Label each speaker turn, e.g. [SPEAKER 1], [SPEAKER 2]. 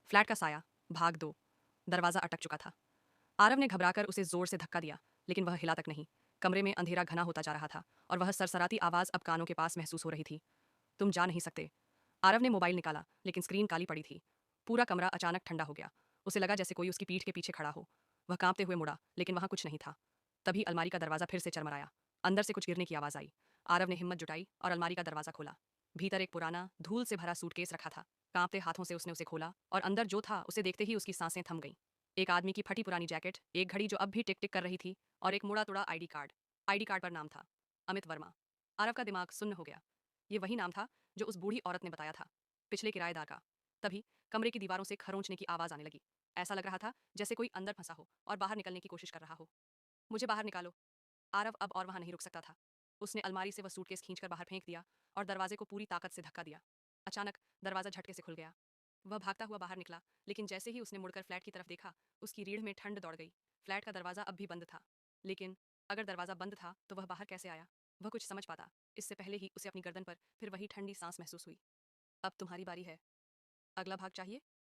[SPEAKER 1] Flat का साया, भाग 2। दरवाजा अटक चुका था। आरव ने घबराकर उसे जोर से धक्का दिया, लेकिन वह हिला तक नहीं। कमरे में अंधेरा घना होता जा रहा था और वह सरसराती आवाज अब कानों के पास महसूस हो रही थी। तुम जा नहीं सकते। आरव ने मोबाइल निकाला, लेकिन स्क्रीन काली पड़ी थी। पूरा कमरा अचानक ठंडा हो गया। उसे लगा जैसे कोई उसकी पीठ के पीछे खड़ा हो। वह कांपते हुए मुड़ा, लेकिन वहां कुछ नहीं था। तभी अलमारी का दरवाजा फिर से चरमराया। अंदर से कुछ गिरने की आवाज आई। आरव ने हिम्मत जुटाई और अलमारी का दरवाजा खोला। भीतर एक पुराना, धूल से भरा सूटकेस रखा था। कांपते हाथों से उसने उसे खोला और अंदर जो था उसे देखते ही उसकी सांसें थम गईं। एक आदमी की फटी पुरानी जैकेट, एक घड़ी जो अब भी टिक टिक कर रही थी और एक मुड़ा तुड़ा आईडी कार्ड। आईडी कार्ड पर नाम था अमित वर्मा। आरव का दिमाग सुन्न हो गया। ये वही नाम था जो उस बूढ़ी औरत ने बताया था, पिछले किराएदार का। तभी कमरे की दीवारों से खरोंचने की आवाज आने लगी। ऐसा लग रहा था जैसे कोई अंदर फंसा हो और बाहर निकलने की कोशिश कर रहा हो। मुझे बाहर निकालो। आरव अब और वहां नहीं रुक सकता था। उसने अलमारी से वह सूटकेस खींचकर बाहर फेंक दिया और दरवाजे को पूरी ताकत से धक्का दिया। अचानक दरवाजा झटके से खुल गया। वह भागता हुआ बाहर निकला, लेकिन जैसे ही उसने मुड़कर फ्लैट की तरफ देखा, उसकी रीढ़ में ठंड दौड़ गई। फ्लैट का दरवाजा अब भी बंद था। लेकिन अगर दरवाजा बंद था तो वह बाहर कैसे आया? वह कुछ समझ पाता, इससे पहले ही उसे अपनी गर्दन पर फिर वही ठंडी सांस महसूस हुई। अब तुम्हारी बारी है। अगला भाग चाहिए?